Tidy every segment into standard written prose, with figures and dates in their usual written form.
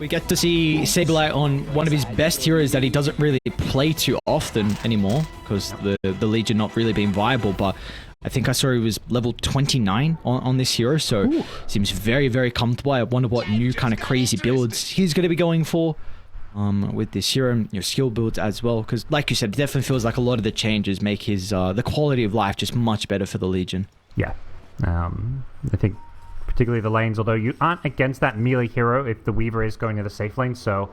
We get to see Saberlight on one of his best heroes that he doesn't really play too often anymore because the Legion not really being viable, but I think I saw he was level 29 on this hero, so seems very, very comfortable. I wonder what new kind of crazy builds he's going to be going for with this hero, your skill builds as well, because like you said, it definitely feels like a lot of the changes make his the quality of life just much better for the Legion. Yeah, I think particularly the lanes, although you aren't against that melee hero if the Weaver is going to the safe lane, so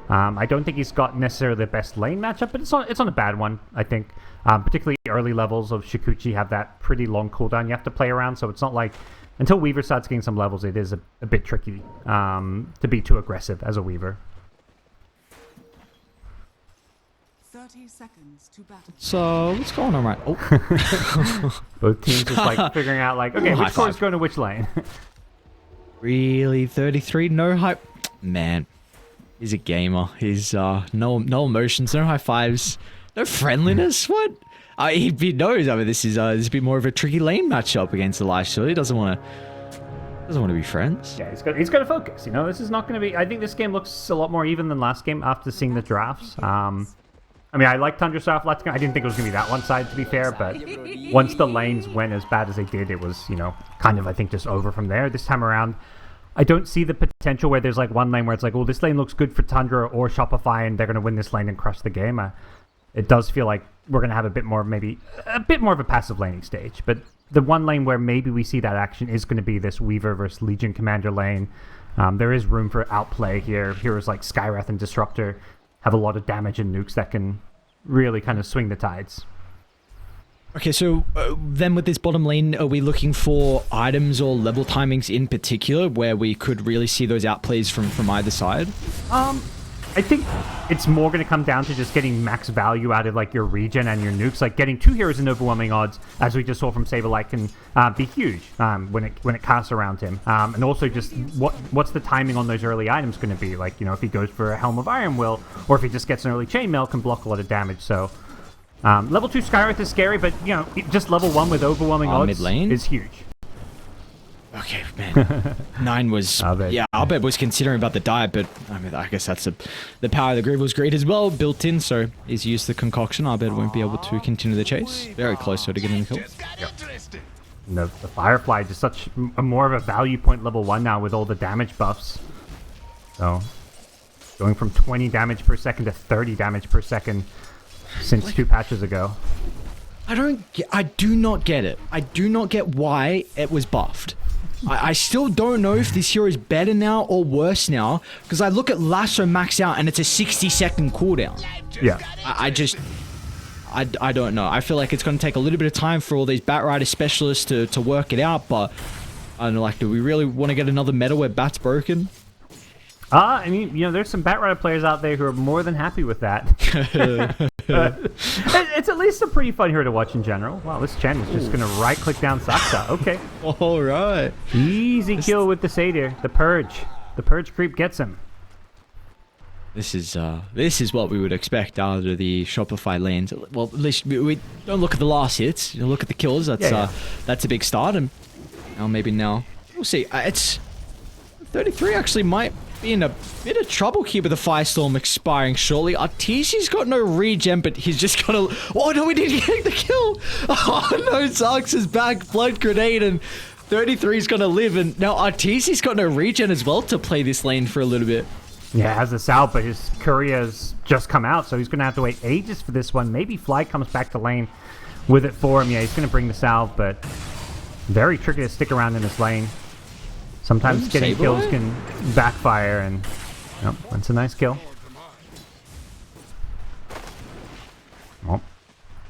I don't think he's got necessarily the best lane matchup, but it's on a bad one, I think. Particularly early levels of Shikuchi have that pretty long cooldown you have to play around, so it's not like until Weaver starts getting some levels, it is a bit tricky to be too aggressive as a Weaver. 30 seconds to battle. So what's going on right? Oh, both teams just like figuring out like, okay, which core is going to which lane. Really, 33, no hype. Man, he's a gamer. He's no emotions, no high fives, no friendliness. What? He knows. I mean, this is a bit more of a tricky lane matchup against Elias. So he doesn't want to be friends. Yeah, he's got to focus. You know, this is not going to be. I think this game looks a lot more even than last game after seeing the drafts. I mean, I liked Tundra South last game. I didn't think it was going to be that one-sided, to be fair, but once the lanes went as bad as they did, it was, you know, kind of, I think, just over from there. This time around, I don't see the potential where there's like one lane where it's like, oh, this lane looks good for Tundra or Shopify, and they're going to win this lane and crush the game. It does feel like we're going to have a bit more of a passive laning stage, but the one lane where maybe we see that action is going to be this Weaver versus Legion Commander lane. There is room for outplay here. Heroes like Skywrath and Disruptor have a lot of damage and nukes that can really kind of swing the tides. Okay, so then with this bottom lane, are we looking for items or level timings in particular where we could really see those outplays from either side? I think it's more going to come down to just getting max value out of like your regen and your nukes. Like getting two heroes in overwhelming odds, as we just saw from Saberlight, can be huge when it casts around him. And also just what's the timing on those early items going to be? Like, you know, if he goes for a Helm of Iron Will, or if he just gets an early Chainmail, can block a lot of damage. So level 2 Skywrath is scary, but you know, just level 1 with overwhelming odds mid lane is huge. Okay, man. 9 was... Albert was considering about the dive, but I mean, I guess that's the power of the Grieve was great as well, built in, so he's used the concoction. Albert won't be able to continue the chase. Very close to getting the kill. Yep. The Firefly, just such more of a value point level 1 now with all the damage buffs. So, going from 20 damage per second to 30 damage per second since 2 patches ago. I do not get it. I do not get why it was buffed. I still don't know if this hero is better now or worse now, because I look at Lasso max out and it's a 60-second cooldown. Yeah. I don't know. I feel like it's going to take a little bit of time for all these Batrider specialists to work it out, but I don't know, like, do we really want to get another meta where Bat's broken? I mean, you know, there's some Batrider players out there who are more than happy with that. It's at least a pretty fun hero to watch in general. Wow, this Chen is just going to right-click down Saksa. Okay. All right. Easy kill with the Satyr. The Purge. The Purge creep gets him. This is what we would expect out of the Shopify lanes. Well, at least we don't look at the last hits. You look at the kills. That's a big start. And now we'll see. It's 33 actually might be in a bit of trouble here with the Firestorm expiring shortly. Arteezy's got no regen, but he's just got to... Oh, no, we didn't get the kill. Oh, no, Zarx is back. Blood Grenade, and 33's going to live. And now Arteezy's got no regen as well to play this lane for a little bit. Yeah, has the salve, but his courier's just come out, so he's going to have to wait ages for this one. Maybe Fly comes back to lane with it for him. Yeah, he's going to bring the salve, but very tricky to stick around in this lane. Sometimes getting kills can backfire, and that's a nice kill. Well,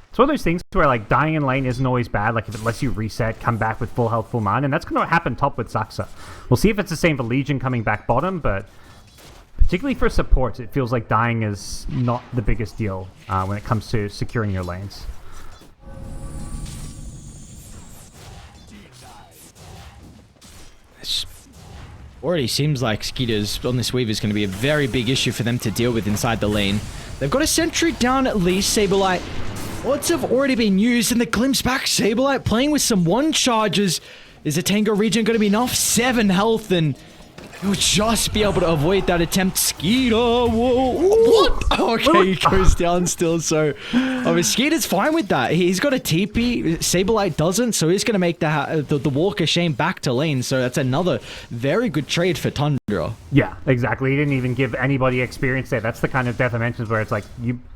it's one of those things where like dying in lane isn't always bad. Like if it lets you reset, come back with full health, full mana, and that's going to happen top with Saksa. We'll see if it's the same for Legion coming back bottom, but particularly for supports, it feels like dying is not the biggest deal when it comes to securing your lanes. Already seems like Skeeters on this Weaver is going to be a very big issue for them to deal with inside the lane. They've got a sentry down at least. Saberlight, odds have already been used, and the glimpse back. Saberlight playing with some one charges. Is the Tango regen going to be enough? 7 health, and He'll just be able to avoid that attempt. Skeeter, whoa, what? Okay, he goes down still. So, Skeeter's fine with that. He's got a TP. Saberlight doesn't, so he's going to make the walk of shame back to lane. So that's another very good trade for Tundra. Yeah, exactly. He didn't even give anybody experience there. That's the kind of death dimensions where it's like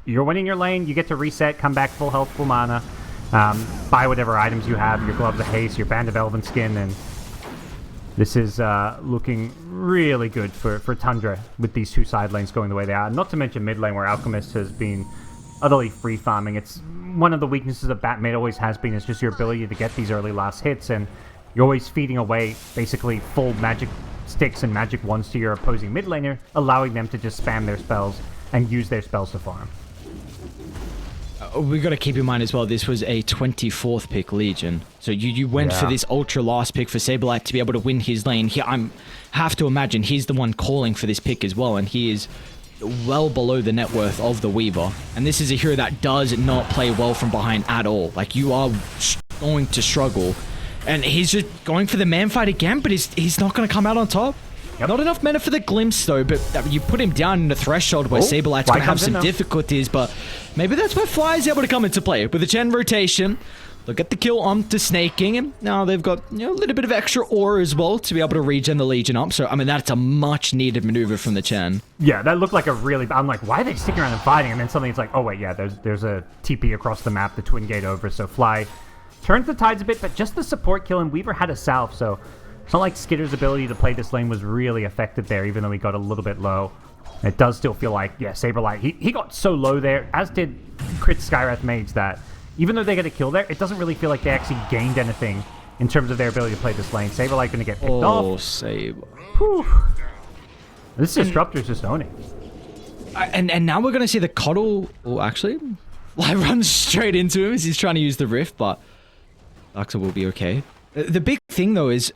you're winning your lane, you get to reset, come back full health, full mana, buy whatever items you have, your gloves of haste, your band of elven skin, and this is looking really good for Tundra with these two side lanes going the way they are. Not to mention mid lane where Alchemist has been utterly free farming. It's one of the weaknesses of bat mid always has been, is just your ability to get these early last hits, and you're always feeding away basically full magic sticks and magic wands to your opposing mid laner, allowing them to just spam their spells and use their spells to farm. We got to keep in mind as well, this was a 24th pick Legion. So you went for this ultra last pick for Saberlight to be able to win his lane. I have to imagine he's the one calling for this pick as well, and he is well below the net worth of the Weaver. And this is a hero that does not play well from behind at all. Like, you are going to struggle. And he's just going for the man fight again, but he's not going to come out on top. Yep. Not enough mana for the glimpse though, but you put him down in the threshold where Saberlight's going to have some difficulties, but maybe that's where Fly is able to come into play. With the Chen rotation, they'll get the kill onto Snaking, and now they've got a little bit of extra aura as well to be able to regen the Legion up, so I mean that's a much needed maneuver from the Chen. Yeah, that looked like a really... I'm like, why are they sticking around and fighting? And then suddenly it's like, oh wait, yeah, there's a TP across the map, the Twin Gate over, so Fly turns the tides a bit, but just the support kill, and Weaver had a salve, so it's not like Skitter's ability to play this lane was really affected there, even though he got a little bit low. It does still feel like, yeah, Saberlight, he got so low there, as did Crit Skywrath Mage, that even though they get a kill there, it doesn't really feel like they actually gained anything in terms of their ability to play this lane. Saberlight going to get picked off. Oh, Saber. Whew. This Disruptor's just owning. And now we're going to see the Coddle, or actually, Fly runs straight into him as he's trying to use the Rift, but Darkseid will be okay. The big thing though is,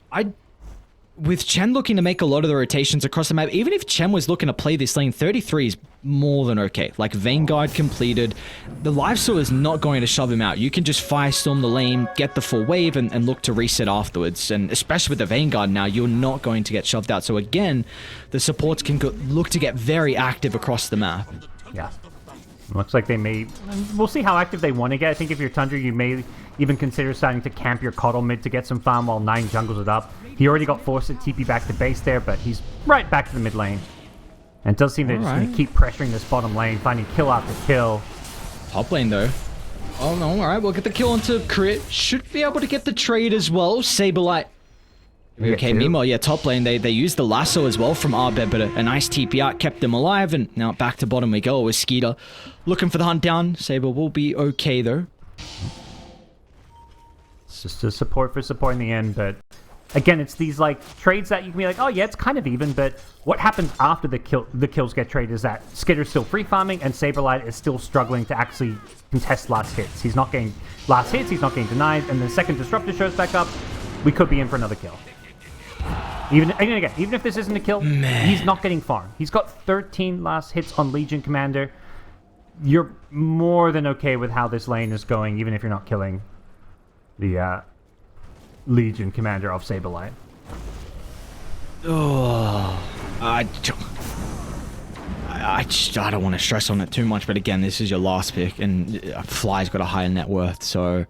with Chen looking to make a lot of the rotations across the map, even if Chen was looking to play this lane, 33 is more than okay. Like, Vanguard completed. The Lifesteal is not going to shove him out. You can just Firestorm the lane, get the full wave, and look to reset afterwards. And especially with the Vanguard now, you're not going to get shoved out. So again, the supports can look to get very active across the map. Yeah. Looks like they may... We'll see how active they want to get. I think if you're Tundra, you may even consider starting to camp your Coddle mid to get some farm while 9 jungles it up. He already got forced to TP back to base there, but he's right back to the mid lane. And it does seem they're just going to keep pressuring this bottom lane, finding kill after kill. Top lane, though. Oh, no. All right, we'll get the kill onto Crit. Should be able to get the trade as well. Saberlight. Okay, meanwhile, yeah, top lane, they used the lasso as well from Arbed, but a nice TP out kept them alive, and now back to bottom we go with Skeeter. Looking for the hunt down. Saber will be okay, though. It's just a support for support in the end, but again, it's these like trades that you can be like, oh yeah, it's kind of even, but what happens after the kills get traded is that Skitter's still free farming and Saberlight is still struggling to actually contest last hits. He's not getting last hits, he's not getting denied, and the second Disruptor shows back up, we could be in for another kill. Even if this isn't a kill, he's not getting farm. He's got 13 last hits on Legion Commander. You're more than okay with how this lane is going, even if you're not killing the Legion Commander of Saberlight. Oh, I don't want to stress on it too much, but again, this is your last pick, and Fly's got a higher net worth, so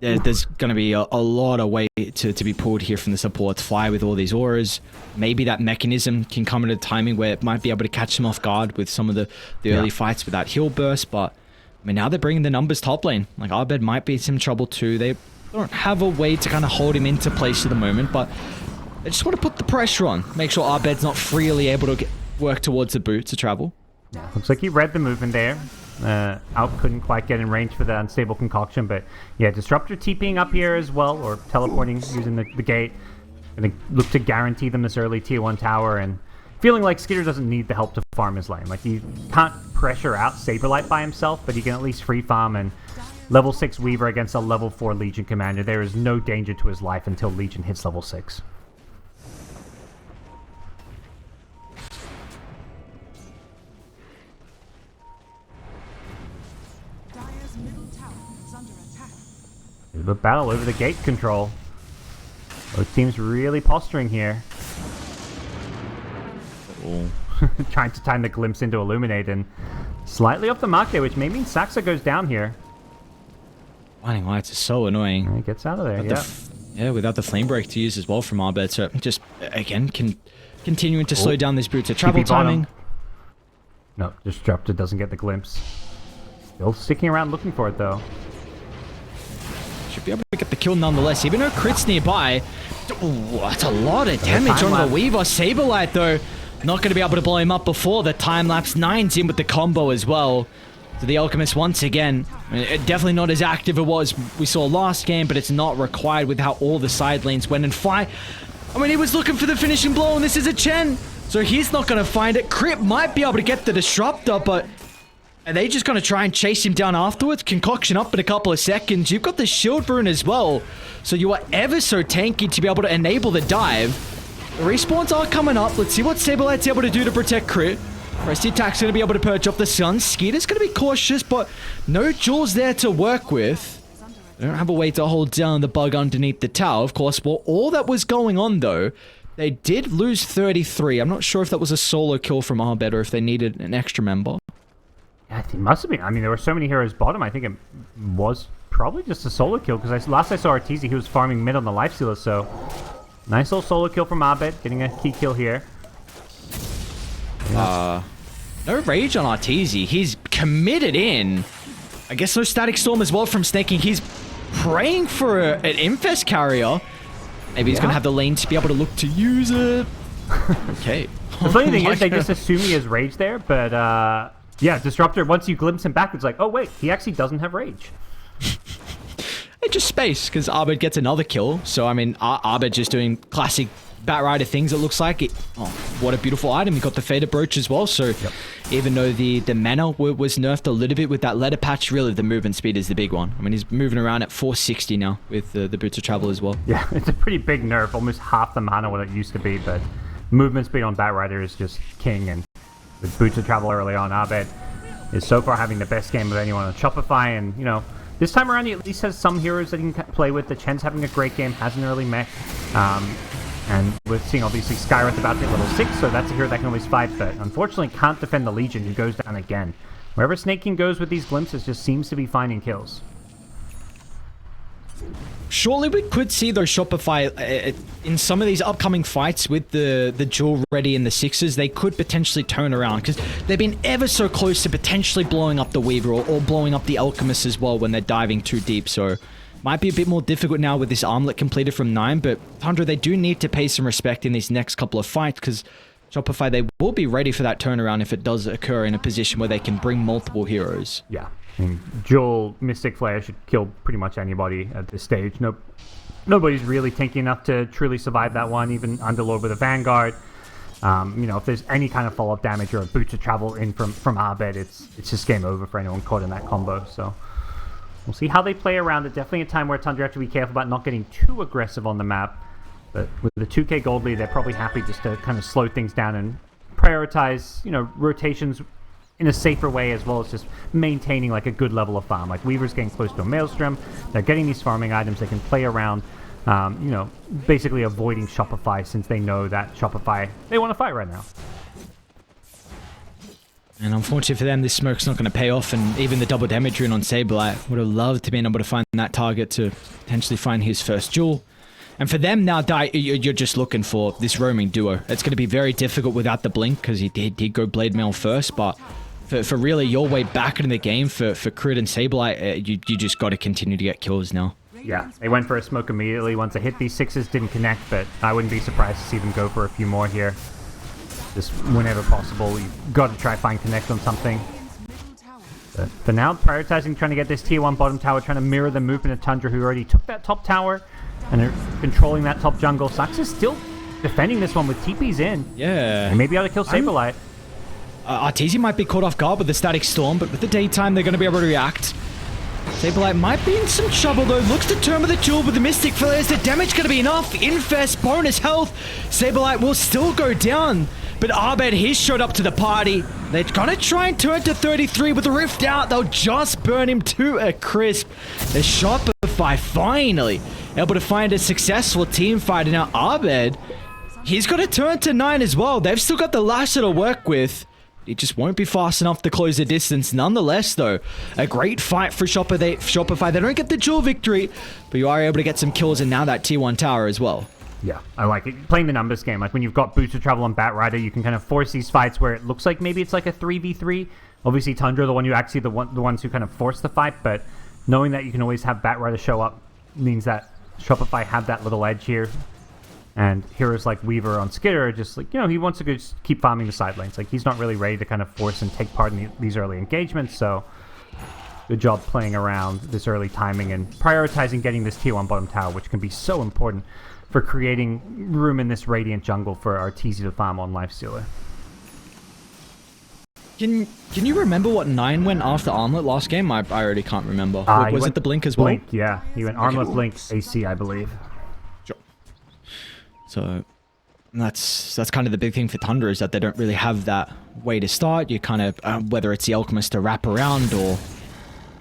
there's going to be a lot of weight to be pulled here from the supports. Fly with all these auras. Maybe that mechanism can come at a timing where it might be able to catch them off guard with some of the early fights with that heal burst, but I mean, now they're bringing the numbers top lane. Like, Arbed might be in some trouble too. They don't have a way to kind of hold him into place at the moment, but they just want to put the pressure on. Make sure Arbed's not freely able to work towards the boot to travel. Yeah, looks like he read the movement there. Out couldn't quite get in range for the unstable concoction, but yeah, Disruptor TPing up here as well, or teleporting using the gate. Gonna look to guarantee them this early tier 1 tower, and feeling like Skitter doesn't need the help to farm his lane. Like, he can't pressure out Saberlight by himself, but he can at least free farm, and level 6 Weaver against a level 4 Legion Commander. There is no danger to his life until Legion hits level 6. Dire's middle tower is under attack. There's a battle over the gate control. Both teams really posturing here. Oh. Trying to time the glimpse into Illuminate and slightly off the mark there, which may mean Saxa goes down here. Blinding Lights is so annoying. And he gets out of there, yeah. Without the Flame Break to use as well from Arbed. So just, again, continuing to slow down this Boots of travel timing. No, Disruptor doesn't get the glimpse. Still sticking around looking for it, though. Should be able to get the kill nonetheless, even though Crit's nearby. Ooh, that's a lot of damage on the Weaver. Saberlight, though, not going to be able to blow him up before the time-lapse. 9's in with the combo as well. So the Alchemist, once again, definitely not as active as it was we saw last game, but it's not required with how all the side lanes went. And Fi, I mean, he was looking for the finishing blow, and this is a Chen. So he's not going to find it. Crit might be able to get the Disruptor, but are they just going to try and chase him down afterwards? Concoction up in a couple of seconds. You've got the Shield Rune as well. So you are ever so tanky to be able to enable the dive. The respawns are coming up. Let's see what Saberlight's able to do to protect Crit. Presti Attack's going to be able to purge up the Sun. Skeeter's going to be cautious, but no jewels there to work with. They don't have a way to hold down the bug underneath the tower. Of course, well, all that was going on, though, they did lose 33. I'm not sure if that was a solo kill from Arbed or if they needed an extra member. Yeah, it must have been. I mean, there were so many heroes bottom. I think it was probably just a solo kill, because last I saw Arteezy, he was farming mid on the Lifestealer, so nice little solo kill from Arbed, getting a key kill here. No rage on Arteezy. He's committed in. I guess no Static Storm as well from Snaking. He's praying for an Infest carrier. Maybe he's going to have the lane to be able to look to use it. Okay. The funny thing is, they just assume he has rage there, but yeah, Disruptor, once you glimpse him back, it's like, oh wait, he actually doesn't have rage. It's just space, because Arbed gets another kill. So, I mean, Arbed just doing classic Batrider things, it looks like. Oh, what a beautiful item. He got the Fader Brooch as well. So, even though the mana was nerfed a little bit with that letter patch, really the movement speed is the big one. I mean, he's moving around at 460 now with the Boots of Travel as well. Yeah, it's a pretty big nerf, almost half the mana what it used to be, but movement speed on Batrider is just king, and with Boots of Travel early on, Arbed is so far having the best game of anyone on Shopify, and, you know, this time around he at least has some heroes that he can play with. The Chen's having a great game, has an early mech, and we're seeing obviously Skywrath about to hit level 6, so that's a hero that can always fight, but unfortunately can't defend the Legion, who goes down again. Wherever Snake King goes with these glimpses, just seems to be finding kills. Surely we could see though Shopify in some of these upcoming fights with the Jewel ready in the 6s, they could potentially turn around, because they've been ever so close to potentially blowing up the Weaver or blowing up the Alchemist as well when they're diving too deep. So might be a bit more difficult now with this armlet completed from 9, but Tundra, they do need to pay some respect in these next couple of fights, because Shopify, they will be ready for that turnaround if it does occur in a position where they can bring multiple heroes. Yeah. I mean, Jewel, Mystic Flare should kill pretty much anybody at this stage. Nobody's really tanky enough to truly survive that one, even Underlord with a Vanguard. You know, if there's any kind of follow-up damage or a Boots of Travel in from Arbed, it's just game over for anyone caught in that combo. So we'll see how they play around it. Definitely a time where Tundra have to be careful about not getting too aggressive on the map. But with the 2k gold lead, they're probably happy just to kind of slow things down and prioritize, you know, rotations in a safer way, as well as just maintaining like a good level of farm. Like Weaver's getting close to a Maelstrom, they're getting these farming items, they can play around, you know, basically avoiding Shopify, since they know that Shopify, they want to fight right now. And unfortunately for them, this smoke's not going to pay off, and even the double damage rune on Saberlight would have loved to be able to find that target to potentially find his first jewel. And for them now, you're just looking for this roaming duo. It's going to be very difficult without the blink, because he did go Blade Mail first, but for really your way back into the game for Crit and Saberlight, you just got to continue to get kills now. Yeah, they went for a smoke immediately once they hit these 6s, didn't connect, but I wouldn't be surprised to see them go for a few more here. Just whenever possible, you've got to try find connect on something. But for now, prioritizing trying to get this tier 1 bottom tower, trying to mirror the movement of Tundra, who already took that top tower, and they're controlling that top jungle. Sax is still defending this one with TPs in. Yeah. And maybe able to kill Saberlight. Arteezy might be caught off guard with the Static Storm, but with the daytime, they're going to be able to react. Saberlight might be in some trouble, though. Looks to turn with the jewel with the Mystic Flare. Is the damage going to be enough? Infest, bonus health. Saberlight will still go down, but Arbed, he's showed up to the party. They're going to try and turn to 33 with the Rift out. They'll just burn him to a crisp. The Shopify finally able to find a successful team fight. And now Arbed, He's got to turn to 9 as well. They've still got the Lasher to work with. It just won't be fast enough to close the distance. Nonetheless, though, a great fight for Shopify. They don't get the duel victory, but you are able to get some kills and now that tier 1 tower as well. Yeah, I like it. Playing the numbers game, like when you've got Boots of Travel and Batrider, you can kind of force these fights where it looks like maybe it's like a 3v3. Obviously, Tundra, the ones who kind of force the fight, but knowing that you can always have Batrider show up means that Shopify have that little edge here. And heroes like Weaver on Skitter are just like, he wants to just keep farming the side lanes. Like, he's not really ready to kind of force and take part in these early engagements, so good job playing around this early timing and prioritizing getting this tier 1 bottom tower, which can be so important for creating room in this Radiant jungle for our TZ to farm on Lifestealer. Can you remember what 9 went after Armlet last game? I already can't remember. Was it the Blink as well? Blink, yeah. He went Armlet, Blink, AC, I believe. Sure. So that's kind of the big thing for Tundra is that they don't really have that way to start. You kind of, whether it's the Alchemist to wrap around or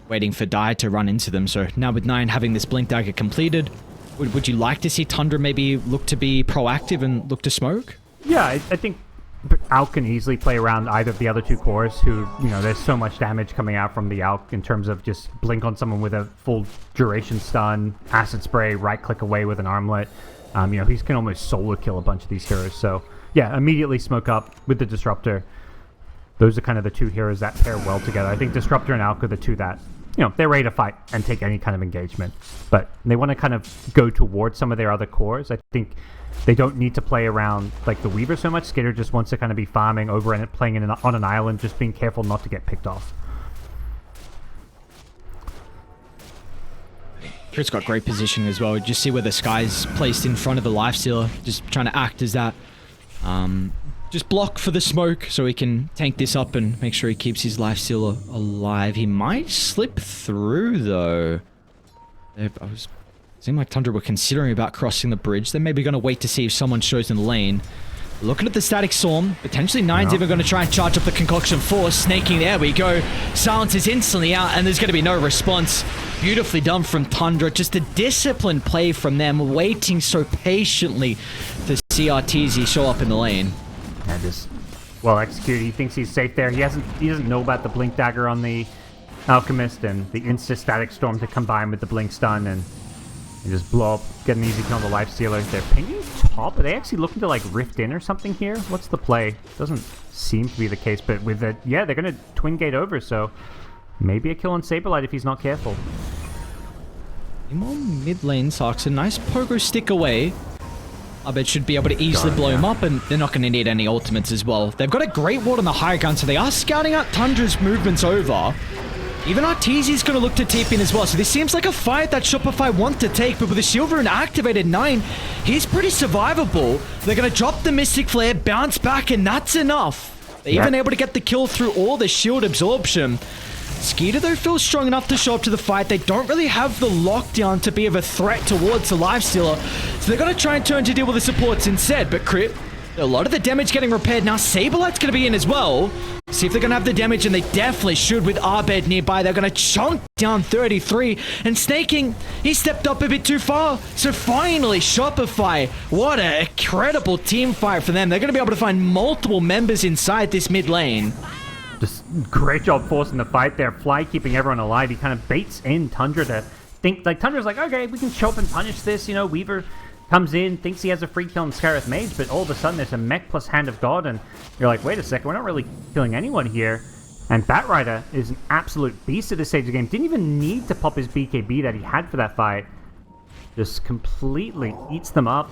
waiting for Die to run into them. So now with 9 having this Blink Dagger completed, would you like to see Tundra maybe look to be proactive and look to smoke? Yeah, I think Alk can easily play around either of the other 2 cores who, there's so much damage coming out from the Alk in terms of just blink on someone with a full duration stun, acid spray, right click away with an armlet. He can almost solo kill a bunch of these heroes. So yeah, immediately smoke up with the Disruptor. Those are kind of the 2 heroes that pair well together. I think Disruptor and Alk are the 2 that, they're ready to fight and take any kind of engagement. But they want to kind of go towards some of their other cores. I think they don't need to play around like the Weaver so much. Skitter just wants to kind of be farming over and playing on an island, just being careful not to get picked off. Crit's got great positioning as well. Just see where the Sky's placed in front of the Lifestealer. Just trying to act as that. Just block for the smoke so he can tank this up and make sure he keeps his Lifestealer alive. He might slip through though. Seemed like Tundra were considering about crossing the bridge. They're maybe going to wait to see if someone shows in the lane. Looking at the Static Storm. Potentially 9's even going to try and charge up the Concoction Force. Snaking, there we go. Silence is instantly out and there's going to be no response. Beautifully done from Tundra. Just a disciplined play from them. Waiting so patiently to see RTZ show up in the lane. Yeah, just well executed. He thinks he's safe there. He doesn't know about the Blink Dagger on the Alchemist and the Insta Static Storm to combine with the Blink Stun and just blow up, get an easy kill on the Lifestealer. They're pinging top. Are they actually looking to like rift in or something here? What's the play? Doesn't seem to be the case, but with it, yeah, they're going to twin gate over, so maybe a kill on Saberlight if he's not careful. More mid lane, Sarkson. Nice pogo stick away. I bet should be able to easily blow him up, and they're not going to need any ultimates as well. They've got a great ward on the high ground, so they are scouting out Tundra's movements over. Even Arteezy's going to look to TP in as well. So this seems like a fight that Shopify want to take, but with the Shield Rune activated 9, he's pretty survivable. They're going to drop the Mystic Flare, bounce back, and that's enough. They're even able to get the kill through all the shield absorption. Skeeter, though, feels strong enough to show up to the fight. They don't really have the lockdown to be of a threat towards the Lifestealer, so they're going to try and turn to deal with the supports instead. But Crit, a lot of the damage getting repaired. Now Saberlight's going to be in as well. See if they're going to have the damage, and they definitely should with Arbed nearby. They're going to chunk down 33. And Snaking, he stepped up a bit too far. So finally, Shopify, what an incredible team fight for them. They're going to be able to find multiple members inside this mid lane. Just great job forcing the fight there. Fly keeping everyone alive. He kind of baits in Tundra to think, like, Tundra's like, okay, we can show up and punish this. Weaver comes in, thinks he has a free kill on Scarith Mage, but all of a sudden there's a mech plus Hand of God, and you're like, wait a second, we're not really killing anyone here. And Batrider is an absolute beast at this stage of the game. Didn't even need to pop his BKB that he had for that fight. Just completely eats them up.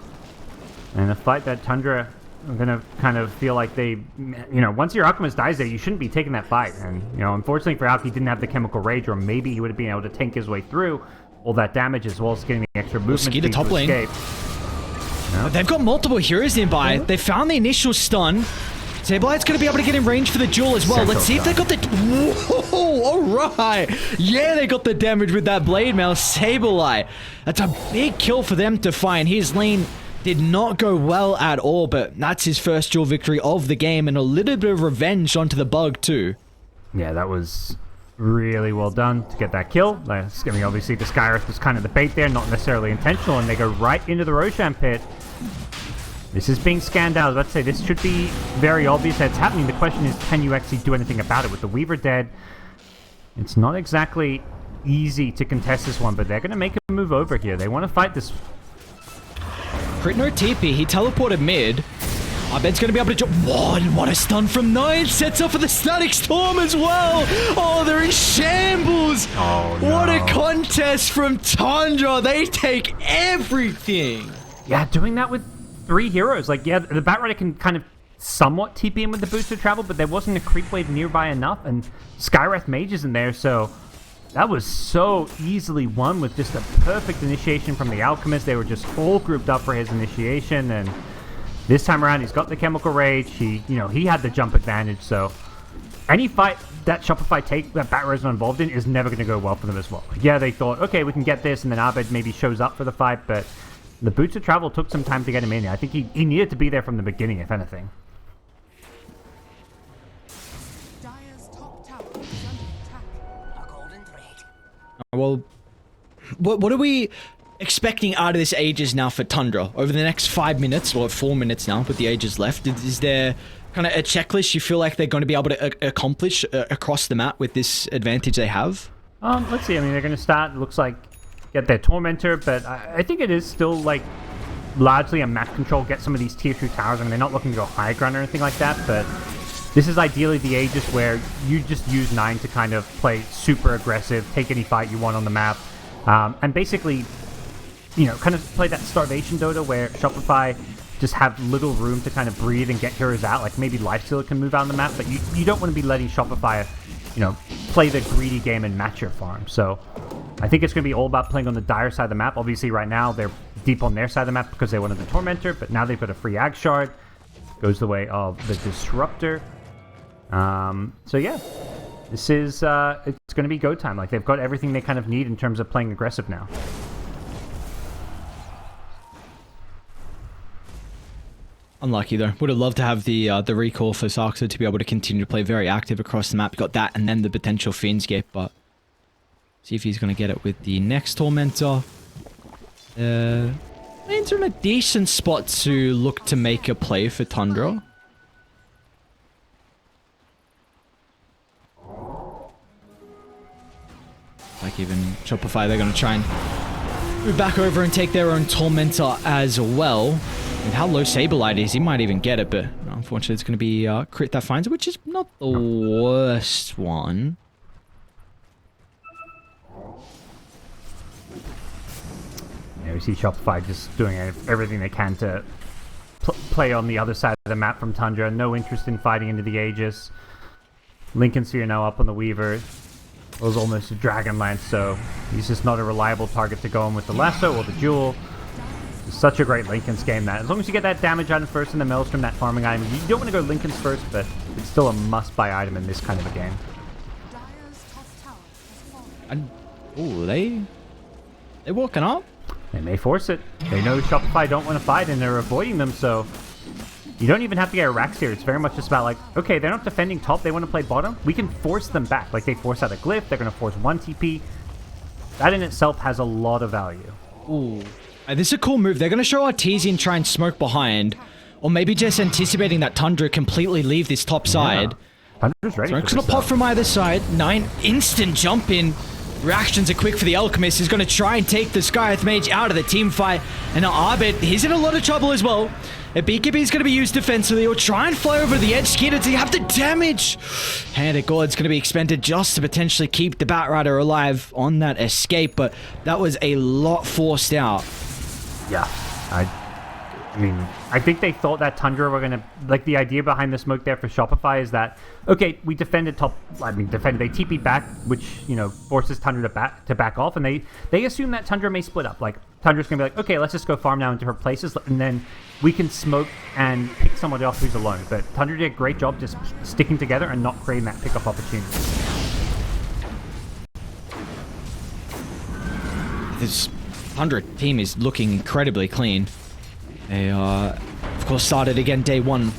And a fight that Tundra are going to kind of feel like they, once your Alchemist dies there, you shouldn't be taking that fight. And, unfortunately for Alki, he didn't have the Chemical Rage, or maybe he would have been able to tank his way through all that damage as well as getting the extra movement speed top to lane. escape. Yeah. They've got multiple heroes nearby. They found the initial stun. Saberlight's going to be able to get in range for the duel as well. Let's see if they got the... Whoa, all right. Yeah, they got the damage with that blade mail. Saberlight. That's a big kill for them to find. His lane did not go well at all, but that's his first duel victory of the game, and a little bit of revenge onto the bug too. Yeah, that was really well done to get that kill. Obviously the Skyriff was kind of the bait there, not necessarily intentional, and they go right into the Roshan pit. This is being scanned out. I was about to say, this should be very obvious that it's happening. The question is, can you actually do anything about it? With the Weaver dead, it's not exactly easy to contest this one, but they're going to make a move over here. They want to fight this. Crit no TP. He teleported mid. I bet it's going to be able to jump. What a stun from 9. Sets up for the Static Storm as well. Oh, they're in shambles. Oh, no. What a contest from Tundra. They take everything. Yeah, doing that with 3 heroes. Like, yeah, the Batrider can kind of somewhat TP in with the booster travel, but there wasn't a creep wave nearby enough, and Skywrath Mage is in there, so that was so easily won with just a perfect initiation from the Alchemist. They were just all grouped up for his initiation, and this time around, he's got the Chemical Rage. He had the jump advantage, so any fight that Shopify that Batrider's not involved in is never going to go well for them as well. Yeah, they thought, okay, we can get this, and then Abed maybe shows up for the fight, but the boots of travel took some time to get him in. I think he needed to be there from the beginning, if anything. Dire's top tower is under attack. A golden thread. Well, what are we expecting out of this Aegis now for Tundra over the next 5 minutes, or 4 minutes now with the Aegis left? Is there kind of a checklist you feel like they're going to be able to accomplish across the map with this advantage they have? Let's see. I mean, they're going to start, it looks like, get their Tormentor, but I think it is still, like, largely a map control, get some of these tier 2 towers. I mean, they're not looking to go high ground or anything like that, but this is ideally the Aegis where you just use 9 to kind of play super aggressive, take any fight you want on the map, and basically, kind of play that starvation Dota where Shopify just have little room to kind of breathe and get heroes out. Like maybe Lifestealer can move out on the map, but you don't want to be letting Shopify, play the greedy game and match your farm. So I think it's going to be all about playing on the Dire side of the map. Obviously right now they're deep on their side of the map because they wanted the Tormentor, but now they've got a free Ag Shard. Goes the way of the Disruptor. So yeah, this is, it's going to be go time. Like they've got everything they kind of need in terms of playing aggressive now. Unlucky though. Would have loved to have the recall for Saxa to be able to continue to play very active across the map. Got that and then the potential Fiendscape, but see if he's going to get it with the next Tormentor. Lanes are in a decent spot to look to make a play for Tundra. Like even Shopify, they're going to try and move back over and take their own Tormentor as well. And how low Saberlight is, he might even get it, but unfortunately it's going to be crit that finds it, which is not the worst one. Yeah, we see Shopify just doing everything they can to play on the other side of the map from Tundra. No interest in fighting into the Aegis. Lincoln Sphere now up on the Weaver. It was almost a Dragon Lance, so he's just not a reliable target to go in with the Lasso or the Jewel. It's such a great Lincoln's game that as long as you get that damage item first in the Maelstrom, that farming item, you don't want to go Lincoln's first, but it's still a must-buy item in this kind of a game. Dire's top tower has fallen. Oh, they walking up? They may force it. They know Shopify don't want to fight and they're avoiding them, so you don't even have to get a Rax here. It's very much just about like, okay, they're not defending top, they want to play bottom. We can force them back. Like they force out a Glyph, they're going to force 1 TP. That in itself has a lot of value. Ooh. This is a cool move. They're going to show Arteezy and try and smoke behind. Or maybe just anticipating that Tundra completely leave this top side. Tundra's ready. Smoke's going to pop from either side. 9 instant jump in. Reactions are quick for the Alchemist. He's going to try and take the Skywrath Mage out of the team fight. And now Arbit, he's in a lot of trouble as well. A Beekeeper is going to be used defensively. He'll try and fly over the edge. Skeeter, do you have the damage? Hand of God's going to be expended just to potentially keep the Batrider alive on that escape. But that was a lot forced out. Yeah, I mean, I think they thought that Tundra were going to, like the idea behind the smoke there for Shopify is that, okay, we defended top, they TP back, which, forces Tundra to back off, and they assume that Tundra may split up. Like, Tundra's going to be like, okay, let's just go farm now into her places, and then we can smoke and pick somebody off who's alone. But Tundra did a great job just sticking together and not creating that pickup opportunity. This 100 team is looking incredibly clean. They of course started again day 1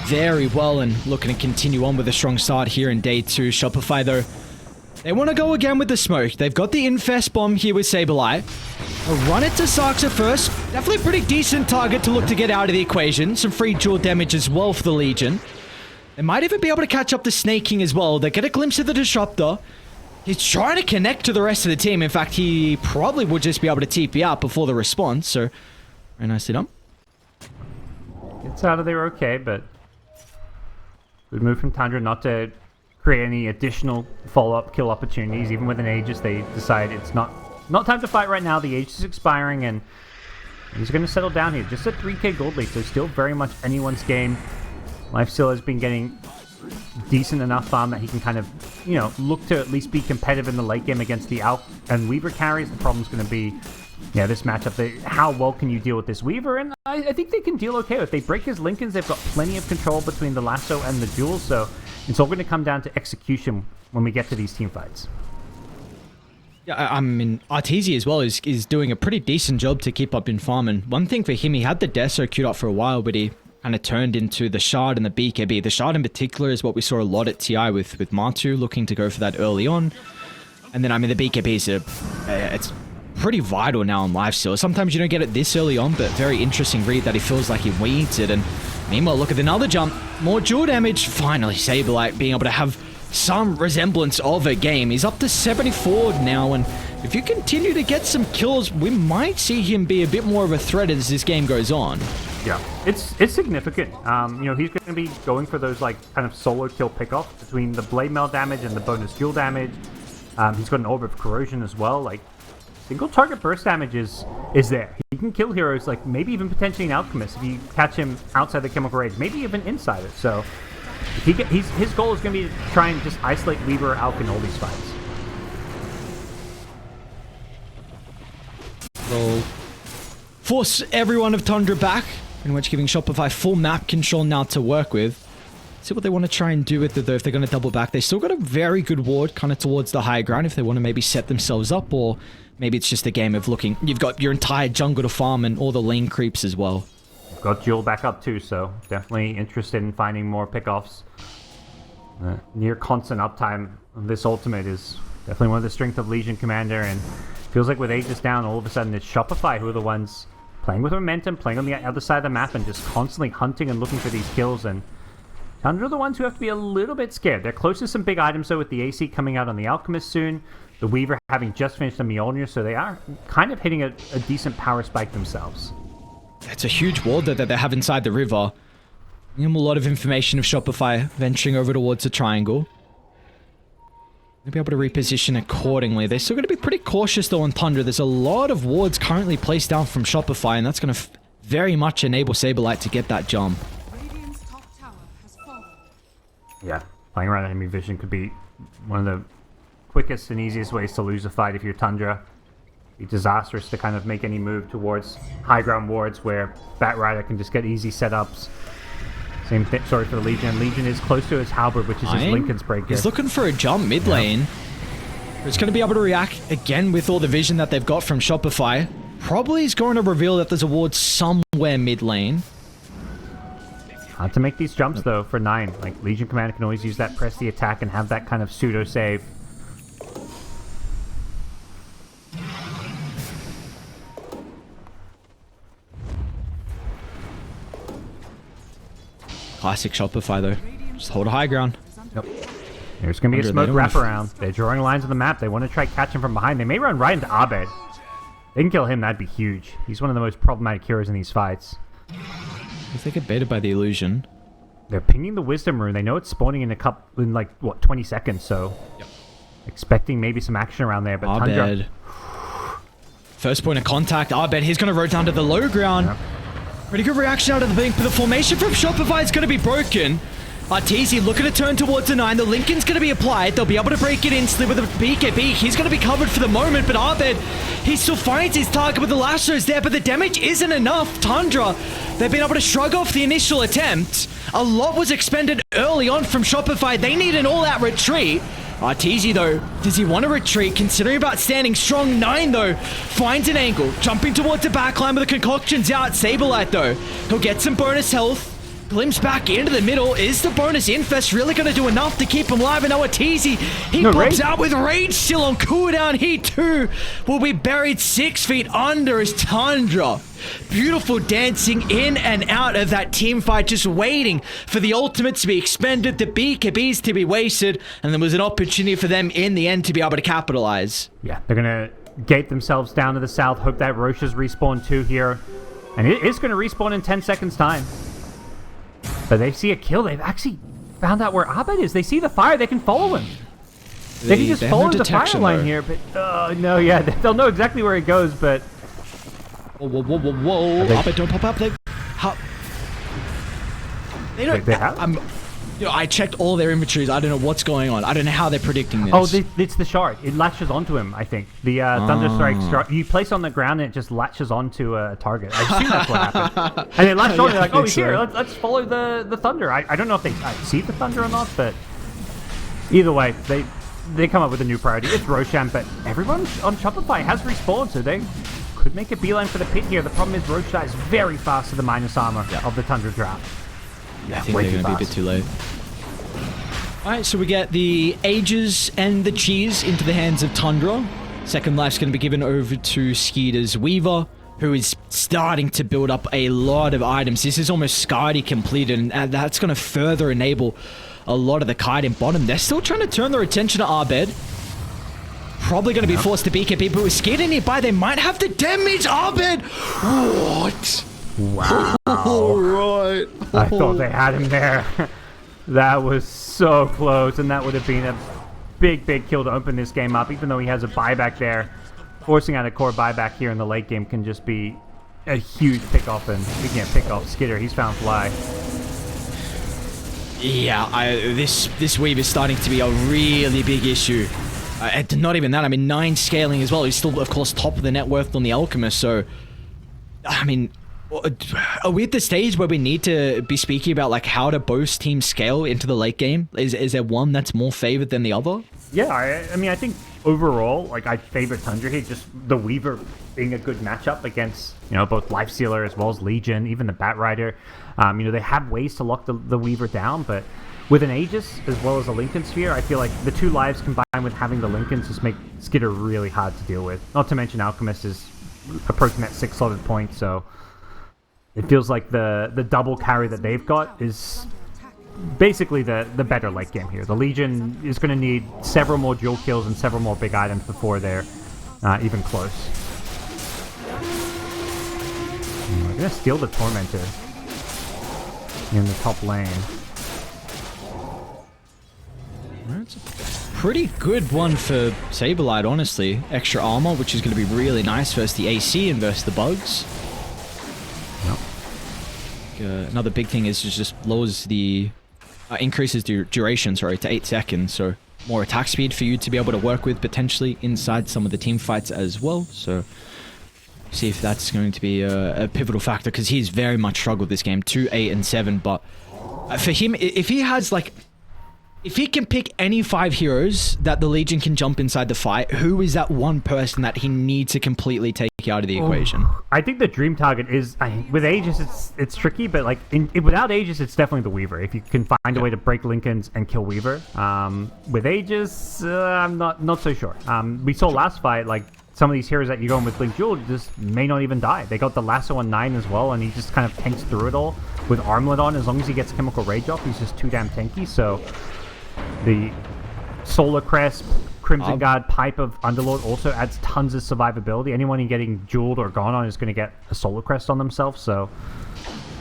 very well and looking to continue on with a strong start here in day 2. Shopify though They want to go again with the smoke. They've got the Infest bomb here with Saberlight. They'll run it to Saxa first. Definitely a pretty decent target to look to get out of the equation. Some free dual damage as well for the Legion. They might even be able to catch up the Snake King as well. They get a glimpse of the Disruptor. He's trying to connect to the rest of the team. In fact, he probably would just be able to TP out before the response. So, very nicely done. Gets out of there okay, but good move from Tundra not to create any additional follow-up kill opportunities. Even with an Aegis, they decide it's not time to fight right now. The Aegis is expiring, and he's going to settle down here. Just a 3k gold lead, so still very much anyone's game. Lifesteal has been getting decent enough farm that he can kind of, you know, look to at least be competitive in the late game against the Alp and Weaver carries. The problem's going to be, yeah, this matchup. How well can you deal with this Weaver? And I think they can deal okay. If they break his Lincolns, they've got plenty of control between the lasso and the duels, so it's all going to come down to execution when we get to these team fights. Yeah, I mean, Arteezy as well is doing a pretty decent job to keep up in farm. And one thing for him, he had the Deso queued up for a while, but he kind of turned into the Shard and the BKB. The Shard in particular is what we saw a lot at TI with Martu looking to go for that early on. And then, I mean, the BKB is it's pretty vital now in lifesteal. Sometimes you don't get it this early on, but very interesting read that he feels like he needs it. And meanwhile, look at another jump. More dual damage. Finally, Saberlight being able to have some resemblance of a game. He's up to 74 now, and if you continue to get some kills, we might see him be a bit more of a threat as this game goes on. Yeah, it's significant. You know, he's going to be going for those like kind of solo kill pickoffs between the blade mail damage and the bonus dual damage. He's got an orb of corrosion as well. Like, single target burst damage is there. He can kill heroes, like maybe even potentially an alchemist if you catch him outside the chemical rage, maybe even inside it. So if his goal is going to be to try and just isolate Weaver, Alk, in all these fights. We'll force everyone of Tundra back, in which giving Shopify full map control now to work with. See what they want to try and do with it though. If they're going to double back, they still got a very good ward kind of towards the high ground if they want to maybe set themselves up, or maybe it's just a game of looking. You've got your entire jungle to farm and all the lane creeps as well. Got Jewel back up too, so definitely interested in finding more pickoffs. Near constant uptime of this ultimate is definitely one of the strengths of Legion Commander, and feels like with Aegis down, all of a sudden it's Shopify who are the ones playing with momentum, playing on the other side of the map and just constantly hunting and looking for these kills, and Tundra are the ones who have to be a little bit scared. They're close to some big items though, with the AC coming out on the Alchemist soon, the Weaver having just finished a Mjolnir, so they are kind of hitting a decent power spike themselves. It's a huge ward that they have inside the river. Giving them a lot of information of Shopify venturing over towards the triangle. They'll be able to reposition accordingly. They're still going to be pretty cautious though on Tundra. There's a lot of wards currently placed down from Shopify, and that's going to very much enable Saberlight to get that jump. Radiant's top tower has fallen. Yeah, playing around enemy vision could be one of the quickest and easiest ways to lose a fight if you're Tundra. Be disastrous to kind of make any move towards high ground wards where Batrider can just get easy setups. Same thing, sorry for the Legion. Legion is close to his Halberd, which is his Lincoln's breaker. He's looking for a jump mid lane. It's going to be able to react again with all the vision that they've got from Shopify. Probably is going to reveal that there's a ward somewhere mid lane. Hard to make these jumps though for 9. Like, Legion Commander can always use that press the attack and have that kind of pseudo save. Classic Shopify though. Just hold a high ground. Yep. There's going to be a smoke wraparound. They're drawing lines on the map. They want to try catch him from behind. They may run right into Abed. They can kill him. That'd be huge. He's one of the most problematic heroes in these fights. If they get baited by the illusion. They're pinging the Wisdom Rune. They know it's spawning in like, what, 20 seconds, so... Yep. Expecting maybe some action around there, but Abed. Tundra... First point of contact. Abed, he's going to roll down to the low ground. Yep. Pretty good reaction out of the blink, but the formation from Shopify is going to be broken. Arteezy looking to turn towards the 9. The Lincoln's going to be applied. They'll be able to break it instantly with a BKB. He's going to be covered for the moment, but Abed, he still finds his target with the lassos there, but the damage isn't enough. Tundra, they've been able to shrug off the initial attempt. A lot was expended early on from Shopify. They need an all-out retreat. Arteezy, though, does he want to retreat? Considering about standing strong. 9, though, finds an angle. Jumping towards the backline with the concoctions out. Saberlight, though, he'll get some bonus health. glimpse back into the middle. Is the bonus infest really going to do enough to keep him alive? And now Atizi, he pops out with Rage still on cooldown. He too will be buried 6 feet under his Tundra. Beautiful dancing in and out of that team fight, just waiting for the ultimates to be expended, the BKBs to be wasted, and there was an opportunity for them in the end to be able to capitalize. Yeah, they're going to gate themselves down to the south, hope that Roche's respawn too here. And it is going to respawn in 10 seconds time. But they see a kill. They've actually found out where Abed is. They see the fire. They can follow him. They can just follow the fire line here. But, no, yeah, they'll know exactly where it goes, but... Whoa. Abed, don't pop up. They don't... Wait, they have? I checked all their inventories. I don't know what's going on. I don't know how they're predicting this. Oh, it's the shard. It latches onto him, I think. The Thunderstrike, you place on the ground and it just latches onto a target. I assume that's what happened. And it latches on, they're like, oh, he's here. Let's follow the Thunder. I don't know if they see the Thunder or not, but either way, they come up with a new priority. It's Roshan, but everyone on Shopify has respawned, so they could make a beeline for the pit here. The problem is Roshan is very fast to the minus armor of the Tundra draft. I think they're going to be a bit too late. Alright, so we get the Aegis and the Cheese into the hands of Tundra. Second life's going to be given over to Skeeter's Weaver, who is starting to build up a lot of items. This is almost Skadi completed, and that's going to further enable a lot of the kite in bottom. They're still trying to turn their attention to Abed. Probably going to be forced to BKB, but with Skeeter nearby, they might have to damage Abed! What? Wow. Alright. I thought they had him there. That was so close, and that would have been a big kill to open this game up, even though he has a buyback there. Forcing out a core buyback here in the late game can just be a huge pick-off, and speaking of pick-off, Skitter, he's found Fly. Yeah, this weave is starting to be a really big issue. And not even that, I mean, 9 scaling as well. He's still, of course, top of the net worth on the Alchemist, so... I mean... Are we at the stage where we need to be speaking about like how do both teams scale into the late game? Is there one that's more favored than the other? Yeah, I mean, I think overall, like, I favor Tundra here, just the Weaver being a good matchup against, both Lifestealer as well as Legion, even the Batrider. They have ways to lock the Weaver down, but with an Aegis as well as a Lincoln Sphere, I feel like the 2 lives combined with having the Lincolns just make Skitter really hard to deal with. Not to mention Alchemist is approaching that 6 slotted point, so... It feels like the double carry that they've got is basically the better late game here. The Legion is going to need several more dual kills and several more big items before they're even close. We're going to steal the Tormentor in the top lane. That's a pretty good one for Saberlight, honestly. Extra armor, which is going to be really nice versus the AC and versus the bugs. Another big thing is just lowers the increases the duration, to 8 seconds, so more attack speed for you to be able to work with potentially inside some of the team fights as well. So see if that's going to be a pivotal factor, because he's very much struggled this game, 2, 8, and 7. But for him, if he has like, if he can pick any 5 heroes that the Legion can jump inside the fight, who is that one person that he needs to completely take out of the equation? I think the dream target is, with Aegis, it's tricky, but like without Aegis, it's definitely the Weaver. If you can find a way to break Lincolns and kill Weaver. With Aegis, I'm not so sure. We saw last fight, like, some of these heroes that you're going with Blink Jewel just may not even die. They got the lasso on 9 as well, and he just kind of tanks through it all with Armlet on. As long as he gets Chemical Rage off, he's just too damn tanky. So the Solar Crest, Crimson Guard, Pipe of Underlord also adds tons of survivability. Anyone getting jeweled or gone on is going to get a Solar Crest on themselves, so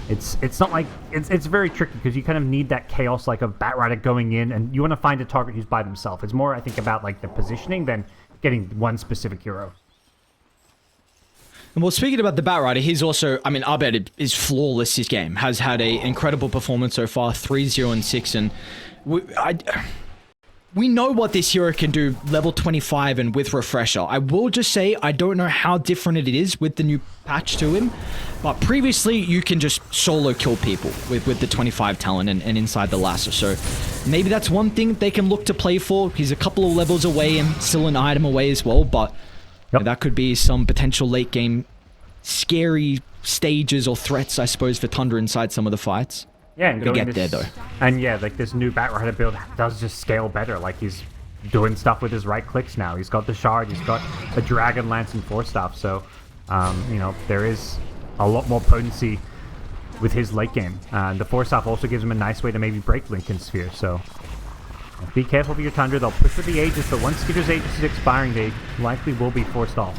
it's not like it's very tricky, because you kind of need that chaos like of Batrider going in, and you want to find a target who's by themselves. It's more, I think, about like the positioning than getting one specific hero. And well, speaking about the Batrider, he's also, I mean, Abed is flawless this game. Has had an incredible performance so far, 3-0 and 6, and we know what this hero can do level 25 and with Refresher. I will just say, I don't know how different it is with the new patch to him, but previously you can just solo kill people with the 25 talent and inside the lasso. So maybe that's one thing they can look to play for. He's a couple of levels away and still an item away as well, but that could be some potential late game scary stages or threats, I suppose, for Tundra inside some of the fights. Yeah, and Gotta going get there, this, though. and yeah, like this new Batrider build does just scale better. Like he's doing stuff with his right clicks now. He's got the shard, he's got a dragon lance and force staff. So, you know, there is a lot more potency with his late game. And the force staff also gives him a nice way to maybe break Lincoln Sphere. So be careful with your Tundra. They'll push with the Aegis, but once Skitter's Aegis is expiring, they likely will be forced off.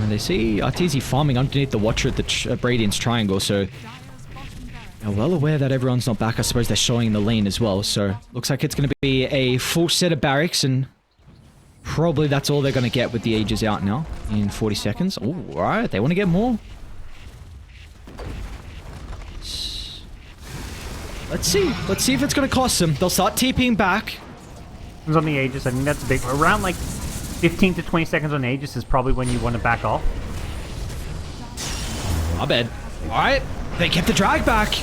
And they see Arteezy farming underneath the Watcher at the Radiance Triangle, so they're well aware that everyone's not back. I suppose they're showing in the lane as well, so looks like it's going to be a full set of barracks, and probably that's all they're going to get with the Aegis out now in 40 seconds. Oh, alright, they want to get more. Let's see if it's going to cost them. They'll start TPing back. On the Aegis, I think that's big. Around like 15 to 20 seconds on Aegis is probably when you want to back off. My bad. Alright, they kept the drag back.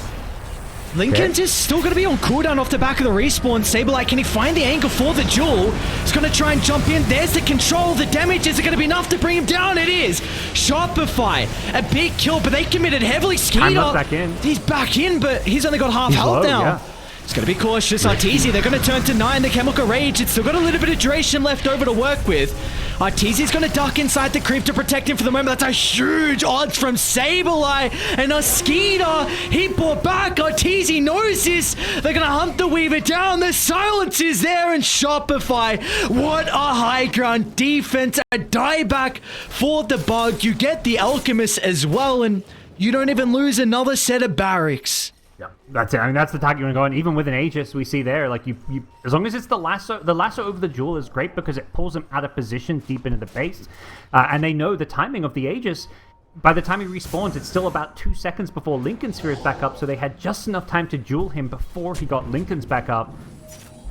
Lincoln's is still going to be on cooldown off the back of the respawn. Saberlight, can he find the angle for the duel? He's going to try and jump in. There's the control. The damage, is it going to be enough to bring him down? It is. Shopify, a big kill, but they committed heavily. Skeeter, back in. He's back in, but he's only got half health low, now. Yeah. It's going to be cautious. Arteezy, they're going to turn to 9. The Chemical Rage, it's still got a little bit of duration left over to work with. Arteezy's going to duck inside the creep to protect him for the moment. That's a huge odds from Saberlight. And Askeeta, he brought back. Arteezy knows this. They're going to hunt the Weaver down. The silence is there, and Shopify. What a high ground defense. A dieback for the bug. You get the Alchemist as well, and you don't even lose another set of barracks. Yeah, that's it. I mean, that's the target you want to go on. Even with an Aegis, we see there, like you, as long as it's the lasso over the jewel is great because it pulls him out of position deep into the base, and they know the timing of the Aegis. By the time he respawns, it's still about 2 seconds before Lincoln's Sphere is back up, so they had just enough time to duel him before he got Lincoln's back up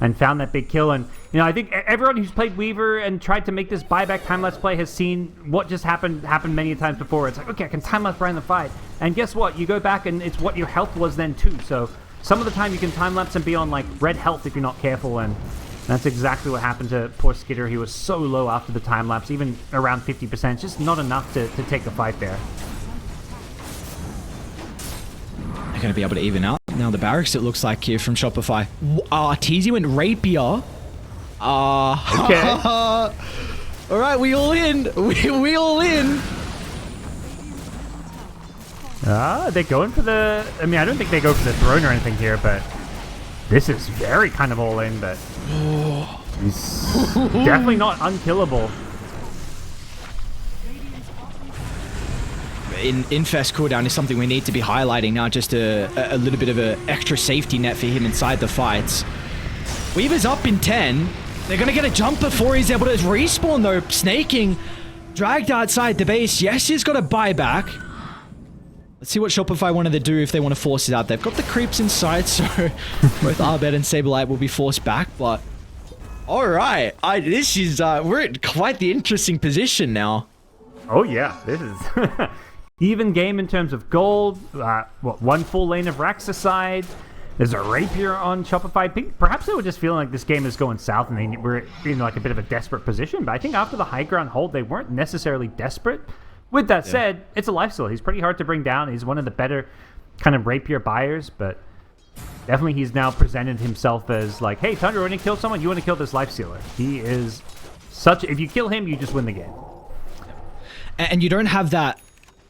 and found that big kill. And you know, I think everyone who's played Weaver and tried to make this buyback time-lapse play has seen what just happened many times before. It's like, okay, I can time-lapse Brian the fight. And guess what? You go back and it's what your health was then too. So some of the time you can time-lapse and be on like red health if you're not careful, and that's exactly what happened to poor Skitter. He was so low after the time-lapse, even around 50%. Just not enough to take the fight there. They're going to be able to even out. Now the barracks, it looks like here from Shopify. Arteezy went Rapier. Okay. Alright, we all in. We all in. They're going for the... I mean, I don't think they go for the throne or anything here, but this is very kind of all in, but he's definitely not unkillable. Infest cooldown is something we need to be highlighting now, just a little bit of an extra safety net for him inside the fights. Weaver's up in 10. They're going to get a jump before he's able to respawn though. Snaking, dragged outside the base. Yes, he's got a buyback. Let's see what Shopify wanted to do if they want to force it out. They've got the creeps inside, so both Arbed and Saberlight will be forced back, but... Alright, this is, we're in quite the interesting position now. Oh yeah, this is... even game in terms of gold. One full lane of Rax aside. There's a Rapier on Shopify. Perhaps they were just feeling like this game is going south and they were in like a bit of a desperate position. But I think after the high ground hold, they weren't necessarily desperate. With that said, it's a lifesteal. He's pretty hard to bring down. He's one of the better kind of Rapier buyers, but definitely he's now presented himself as like, hey, Tundra, want to kill someone? You want to kill this lifestealer. He is such... If you kill him, you just win the game. And you don't have that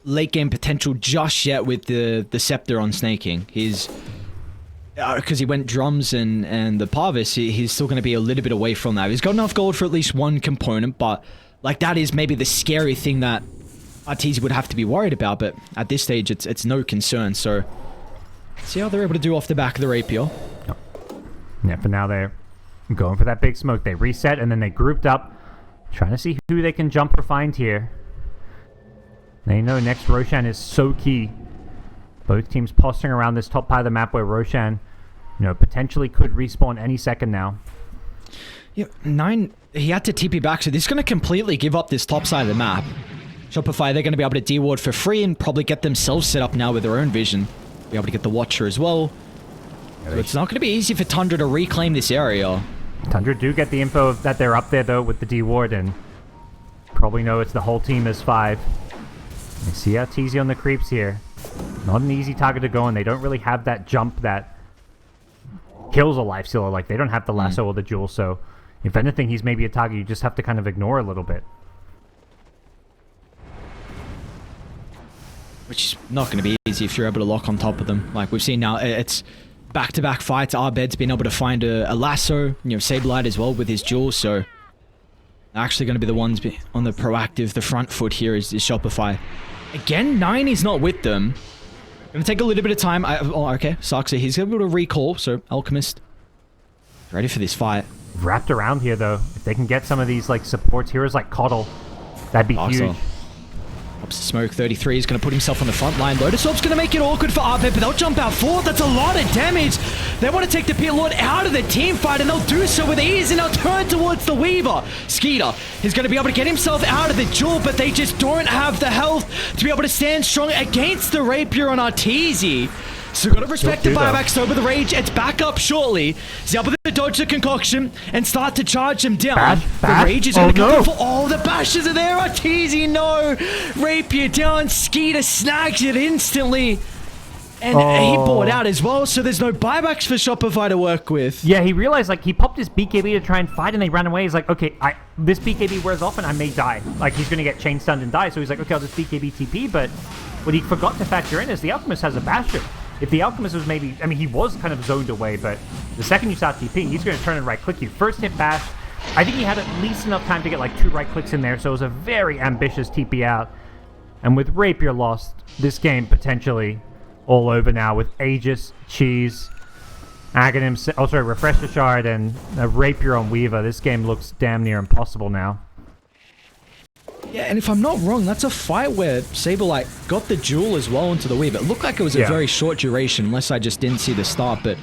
late game potential just yet with the Scepter on snaking. He's... because he went drums and the Parvis, he's still going to be a little bit away from that. He's got enough gold for at least one component, but like that is maybe the scary thing that Arteezy would have to be worried about, but at this stage it's no concern. So see how they're able to do off the back of the Rapier. Yeah, for now they're going for that big smoke. They reset and then they grouped up, trying to see who they can jump or find here. They know next Roshan is so key. Both teams posturing around this top part of the map where Roshan, you know, potentially could respawn any second now. Yeah, 9, he had to TP back, so this is going to completely give up this top side of the map. Shopify, they're going to be able to deward for free and probably get themselves set up now with their own vision. Be able to get the Watcher as well. So it's not going to be easy for Tundra to reclaim this area. Tundra do get the info that they're up there though with the deward, and probably know it's the whole team is 5. You see Arteezy on the creeps here. Not an easy target to go on. They don't really have that jump that kills a life stealer. Like, they don't have the lasso or the jewel, so if anything, he's maybe a target you just have to kind of ignore a little bit. Which is not going to be easy if you're able to lock on top of them. Like we've seen now, it's back-to-back fights. Abed's been able to find a lasso, you know, Sableye as well with his jewel, so they're actually going to be the ones on the proactive, the front foot here is Shopify. Again, 9 is not with them. Going to take a little bit of time. Okay, Saxy, he's able to recall, so Alchemist ready for this fight. Wrapped around here, though. If they can get some of these, like, supports, heroes like Coddle, that'd be huge. Pops the smoke, 33 is going to put himself on the front line. Lotus Orb's going to make it awkward for Abed, but they'll jump out forward. That's a lot of damage. They want to take the Pit Lord out of the team fight, and they'll do so with ease, and they'll turn towards the Weaver. Skeeter is going to be able to get himself out of the jewel, but they just don't have the health to be able to stand strong against the Rapier on Arteezy. So we've got to respect the buybacks though, but the Rage, it's back up shortly. He's able to dodge the concoction and start to charge him down. The Rage is going to go for all the bashes are there. Arteezy, no. Rapier down. Skeeter snags it instantly. And he bought out as well, so there's no buybacks for Shopify to work with. Yeah, he realized, like, he popped his BKB to try and fight, and they ran away. He's like, okay, this BKB wears off, and I may die. Like, he's going to get chain stunned and die, so he's like, okay, I'll just BKB TP, but what he forgot to factor in is the Alchemist has a Bastion. If the Alchemist was maybe... I mean, he was kind of zoned away, but the second you start TP, he's going to turn and right-click you. First hit Bash. I think he had at least enough time to get, like, 2 right-clicks in there, so it was a very ambitious TP out. And with Rapier lost, this game potentially all over now with Aegis, Cheese, Aghanim... Oh, sorry, Refresher Shard, and a Rapier on Weaver. This game looks damn near impossible now. Yeah, and if I'm not wrong, that's a fight where Sableye got the jewel as well into the weave. It looked like it was a very short duration, unless I just didn't see the start. But,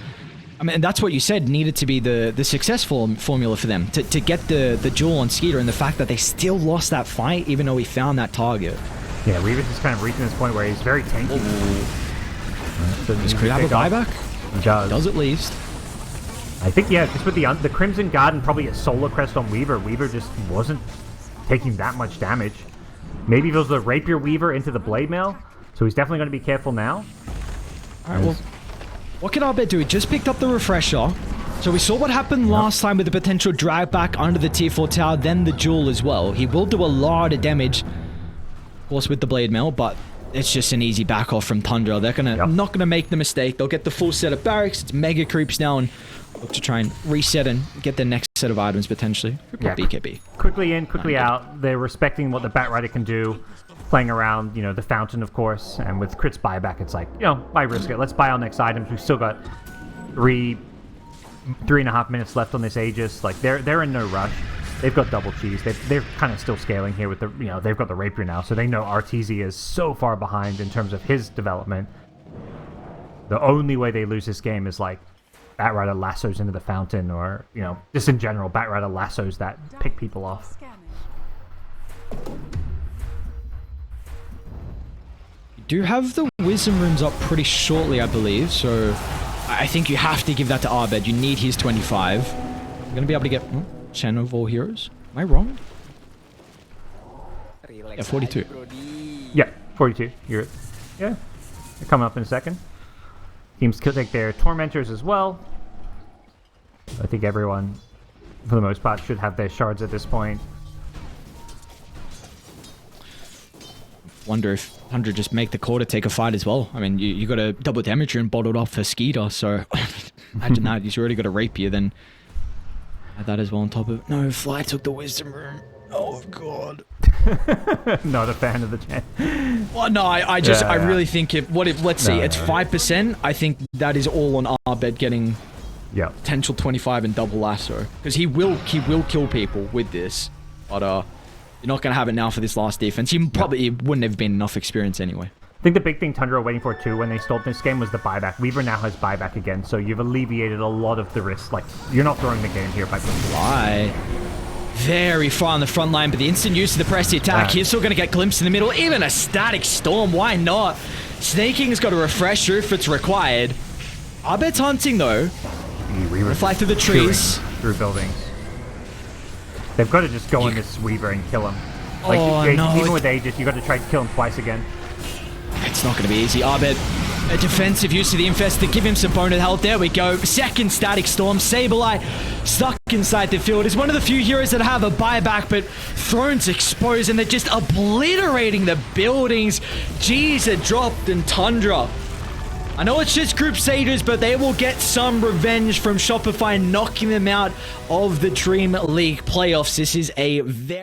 I mean, that's what you said needed to be the successful formula for them. To get the jewel on Skeeter, and the fact that they still lost that fight, even though he found that target. Yeah, Weaver's just kind of reaching this point where he's very tanky. Does Creed have a buyback? He does. Does at least. I think, yeah, just with the Crimson Guard and probably a Solar Crest on Weaver, Weaver just wasn't taking that much damage. Maybe if it was the Rapier Weaver into the Blade Mail, so he's definitely going to be careful now. Alright, well, what can Abed do? He just picked up the Refresher. So we saw what happened last time with the potential drag back under the tier 4 tower, then the jewel as well. He will do a lot of damage, of course, with the Blade Mail, but it's just an easy back off from Tundra. They're not gonna make the mistake. They'll get the full set of barracks. It's mega creeps now, and look to try and reset and get the next set of items potentially. BKB. Quickly in, quickly out. They're respecting what the Batrider can do, playing around, you know, the Fountain, of course, and with Crit's buyback, it's like, you know, why risk it? Let's buy our next items. We've still got 3.5 minutes left on this Aegis. Like, they're in no rush. They've got double cheese. They're kind of still scaling here with the, you know, they've got the Rapier now, so they know Arteezy is so far behind in terms of his development. The only way they lose this game is like Batrider lassos into the Fountain, or, you know, just in general, Batrider lassos that pick people off. You do have the Wisdom Runes up pretty shortly, I believe, so I think you have to give that to Abed. You need his 25. You're going to be able to get... Chen of all heroes? Am I wrong? Yeah, 42. Yeah, 42. Yeah, they're coming up in a second. Teams could take their Tormentors as well. I think everyone, for the most part, should have their shards at this point. Wonder if Tundra just make the call to take a fight as well. I mean, you got a double damage and bottled off for Skeeter, so imagine that. He's already got a Rapier, then add that as well on top of... No, Fly took the Wisdom Rune. Oh, God. Not a fan of the gen. Well, no, I really think let's say it's 5%, I think that is all on Abed getting potential 25 and double lasso. Because he will kill people with this. But you're not going to have it now for this last defense. He probably wouldn't have been enough experience anyway. I think the big thing Tundra were waiting for too when they stalled this game was the buyback. Weaver now has buyback again, so you've alleviated a lot of the risk. Like, you're not throwing the game here by putting Fly very far on the front line, but the instant use of the press attack, he's still going to get glimpsed in the middle. Even a static storm, why not? Snaking's got a refresher if it's required. Abed's hunting though. Fly through the trees. Through buildings. They've got to just go on this Weaver and kill him. Like, no, even with Aegis, you got to try to kill him twice again. It's It's not going to be easy. Abed, a defensive use of the Infest to give him some bonus health. There we go. Second Static Storm. Saberlight stuck inside the field. Is one of the few heroes that have a buyback, but Throne's exposed and they're just obliterating the buildings. G's are dropped and Tundra. I know it's just group stages, but they will get some revenge from Shopify knocking them out of the Dream League playoffs. This is a very...